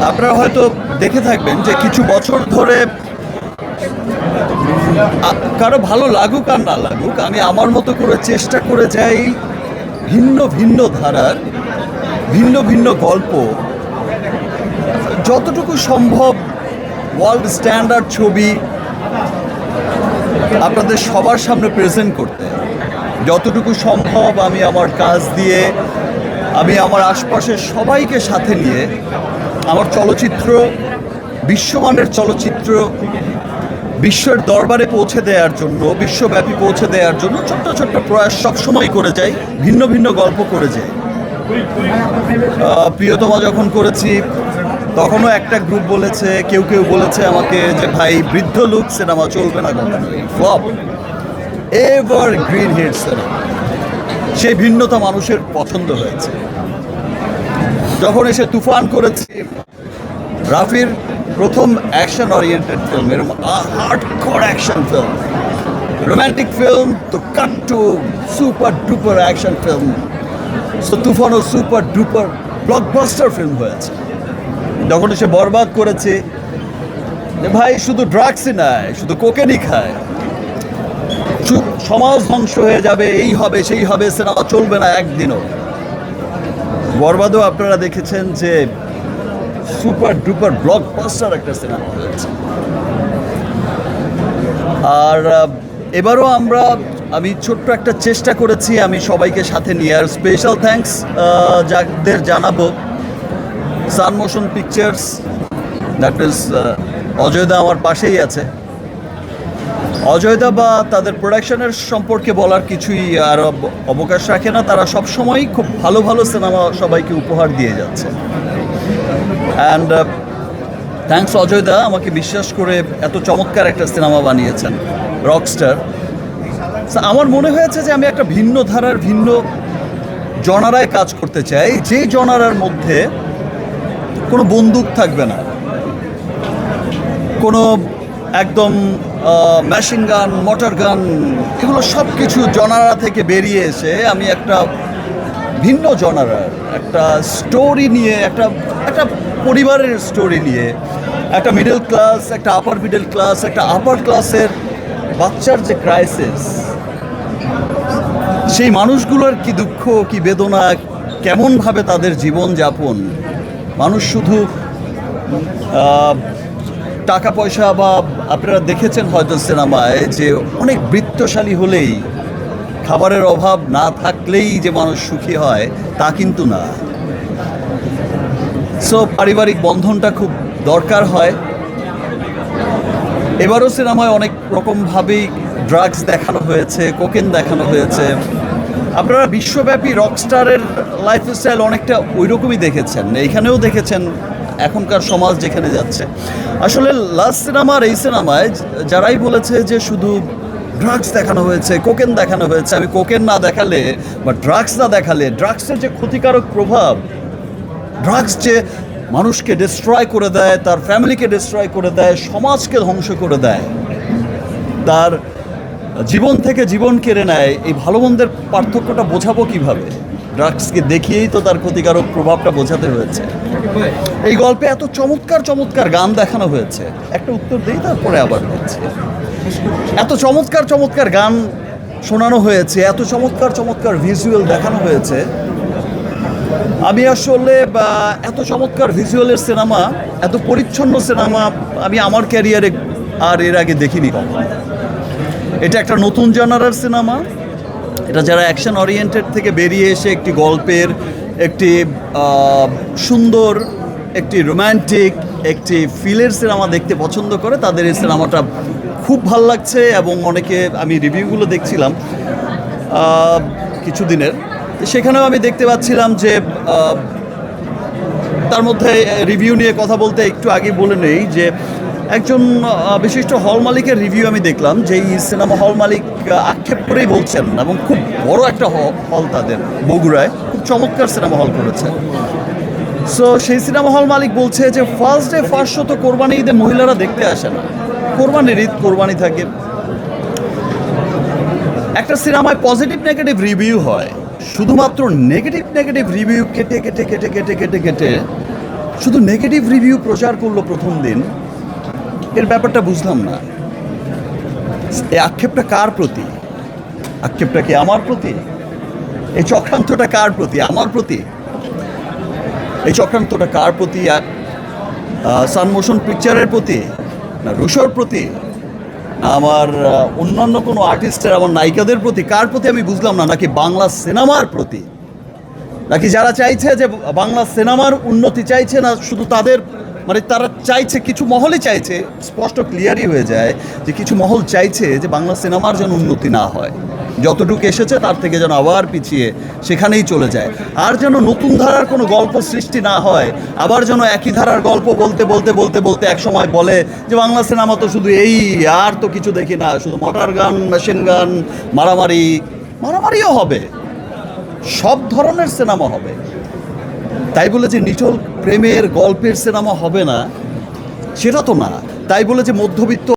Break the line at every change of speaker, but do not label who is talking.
আপনারা হয়তো দেখে থাকবেন যে কিছু বছর ধরে কারো ভালো লাগুক আর না লাগুক, আমি আমার মতো করে চেষ্টা করে যাই ভিন্ন ভিন্ন ধারার ভিন্ন ভিন্ন গল্প, যতটুকু সম্ভব ওয়ার্ল্ড স্ট্যান্ডার্ড ছবি আপনাদের সবার সামনে প্রেজেন্ট করতে। যতটুকু সম্ভব আমি আমার কাজ দিয়ে, আমি আমার আশপাশের সবাইকে সাথে নিয়ে আমার চলচ্চিত্র, বিশ্বমানের চলচ্চিত্র বিশ্বের দরবারে পৌঁছে দেওয়ার জন্য, বিশ্বব্যাপী পৌঁছে দেওয়ার জন্য ছোট্ট ছোট্ট প্রয়াস সবসময় করে যাই, ভিন্ন ভিন্ন গল্প করে যাই। প্রিয়তমা যখন করেছি তখনও একটা গ্রুপ বলেছে, কেউ কেউ বলেছে আমাকে যে ভাই বৃদ্ধ লুক সিনেমা চলবে না, flop, evergreen hit cinema. সেই ভিন্নতা মানুষের পছন্দ হয়েছে। যখন এসে তুফান করেছি, রাফির প্রথম অ্যাকশন ওরিয়েন্টেড ফিল্ম, এরকম hardcore action film, romantic film তো cut to super duper action film. So তুফানও সুপার ডুপার ব্লকবাস্টার ফিল্ম হয়েছে। যখন এসে বরবাদ করেছে যে ভাই শুধু ড্রাগসই নয়, শুধু কোকেনই খায়, সমাজ ধ্বংস হয়ে যাবে, এই হবে সেই হবে, সিনেমা চলবে না একদিনও। বরবাদও আপনারা দেখেছেন যে সুপার ডুপার ব্লকবাস্টার একটা সিনেমা হয়েছে। আর এবারও আমি ছোট্ট একটা চেষ্টা করেছি আমি সবাইকে সাথে নিয়ে। আর স্পেশাল থ্যাঙ্কস যাদের জানাবো, সান মোশন পিকচার্স, দ্যাট ইজ অজয়দা আমার পাশেই আছে। অজয়দা বা তাদের প্রোডাকশনের সম্পর্কে বলার কিছুই আর অবকাশ রাখে না, তারা সবসময়ই খুব ভালো ভালো সিনেমা সবাইকে উপহার দিয়ে যাচ্ছে। অ্যান্ড থ্যাঙ্কস অজয়দা, আমাকে বিশ্বাস করে এত চমৎকার একটা সিনেমা বানিয়েছেন, রকস্টার। আমার মনে হয়েছে যে আমি একটা ভিন্ন ধারার, ভিন্ন জনারায় কাজ করতে চাই, যে জনারার মধ্যে কোনো বন্দুক থাকবে না, কোনো একদম মেশিন গান, মোটর গান, এগুলো সব কিছু জনারা থেকে বেরিয়ে এসে আমি একটা ভিন্ন জনারার একটা স্টোরি নিয়ে, একটা পরিবারের স্টোরি নিয়ে, একটা মিডল ক্লাস, একটা আপার মিডল ক্লাস, একটা আপার ক্লাসের বাচ্চার যে ক্রাইসিস, সেই মানুষগুলোর কি দুঃখ, কি বেদনা, কেমনভাবে তাদের জীবনযাপন। মানুষ শুধু টাকা পয়সা, বা আপনারা দেখেছেন হয়তো সিনেমায় যে অনেক বৃত্তশালী হলেই, খাবারের অভাব না থাকলেই যে মানুষ সুখী হয়, তা কিন্তু না। সো পারিবারিক বন্ধনটা খুব দরকার হয়। এবারও সিনেমায় অনেক রকমভাবেই ড্রাগস দেখানো হয়েছে, কোকেন দেখানো হয়েছে। আপনারা বিশ্বব্যাপী রকস্টারের লাইফস্টাইল অনেকটা ওই রকমই দেখেছেন, এইখানেও দেখেছেন এখনকার সমাজ যেখানে যাচ্ছে। আসলে লাস্ট সিনেমার এই সিনেমায় যারাই বলেছে যে শুধু ড্রাগস দেখানো হয়েছে, কোকেন দেখানো হয়েছে, আমি কোকেন না দেখালে বা ড্রাগস না দেখালে, ড্রাগসের যে ক্ষতিকারক প্রভাব, ড্রাগস যে মানুষকে ডিস্ট্রয় করে দেয়, তার ফ্যামিলিকে ডিস্ট্রয় করে দেয়, সমাজকে ধ্বংস করে দেয়, তার জীবন থেকে জীবন কেড়ে নেয়, এই ভালো মন্দের পার্থক্যটা বোঝাবো কিভাবে? ড্রাগসকে দেখিয়েই তো তার ক্ষতিকারক প্রভাবটা বোঝাতে হয়েছে। এই গল্পে এত চমৎকার চমৎকার গান দেখানো হয়েছে, একটা উত্তর দিই তারপরে আবার বলছি। এত চমৎকার চমৎকার গান শোনানো হয়েছে, এত চমৎকার চমৎকার ভিজুয়াল দেখানো হয়েছে। আমি আসলে এত চমৎকার ভিজুয়ালের সিনেমা, এত পরিচ্ছন্ন সিনেমা আমি আমার ক্যারিয়ারে আর এর আগে দেখিনি কখনো। এটা একটা নতুন জনারার সিনেমা। এটা যারা অ্যাকশন ওরিয়েন্টেড থেকে বেরিয়ে এসে একটি গল্পের, একটি সুন্দর, একটি রোম্যান্টিক, একটি ফিলের সিনেমা দেখতে পছন্দ করে, তাদের এই সিনেমাটা খুব ভাল লাগছে। এবং অনেকে, আমি রিভিউগুলো দেখছিলাম কিছুদিনের, সেখানেও আমি দেখতে পাচ্ছিলাম যে তার মধ্যে রিভিউ নিয়ে কথা বলতে একটু আগে বলে নেই যে একজন বিশিষ্ট হল মালিকের রিভিউ আমি দেখলাম, যে এই সিনেমা হল মালিক আক্ষেপ করেই বলছেন, এবং খুব বড় একটা হল তাদের বগুড়ায়, খুব চমৎকার সিনেমা হল করেছে। সো সেই সিনেমা হল মালিক বলছে যে ফার্স্ট ডে ফার্স্ট শো তো কোরবানি ঈদে মহিলারা দেখতে আসে না, কোরবানির ঈদ কোরবানি থাকে। একটা সিনেমায় পজিটিভ নেগেটিভ রিভিউ হয়, শুধুমাত্র নেগেটিভ রিভিউ কেটে কেটে কেটে কেটে কেটে কেটে শুধু নেগেটিভ রিভিউ প্রচার করলো প্রথম দিন, এর ব্যাপারটা বুঝলাম না। এই আক্ষেপটা কার প্রতি? আক্ষেপটা কি আমার প্রতি? এই চক্রান্তটা কার প্রতি? আমার প্রতি? এই চক্রান্তটা কার প্রতি? সান মোশন পিকচারের প্রতি, না রুশোর প্রতি, না আমার অন্যান্য কোনো আর্টিস্টের, আমার নায়িকাদের প্রতি? কার প্রতি আমি বুঝলাম না। নাকি বাংলা সিনেমার প্রতি? নাকি যারা চাইছে যে বাংলা সিনেমার উন্নতি চাইছে না শুধু তাদের, মানে তারা চাইছে, কিছু মহলই চাইছে, স্পষ্ট ক্লিয়ারই হয়ে যায় যে কিছু মহল চাইছে যে বাংলা সিনেমার যেন উন্নতি না হয়, যতটুকু এসেছে তার থেকে যেন আবার পিছিয়ে সেখানেই চলে যায়, আর যেন নতুন ধারার কোনো গল্প সৃষ্টি না হয়, আবার যেন একই ধারার গল্প বলতে বলতে বলতে বলতে একসময় বলে যে বাংলা সিনেমা তো শুধু এই, আর তো কিছু দেখি না, শুধু মোটর গান, মেশিন গান, মারামারি। মারামারিও হবে, সব ধরনের সিনেমা হবে। তাই বলে যে নিটল প্রেমের গল্পের সিনেমা হবে না সেটা তো না। তাই বলে যে মধ্যবিত্ত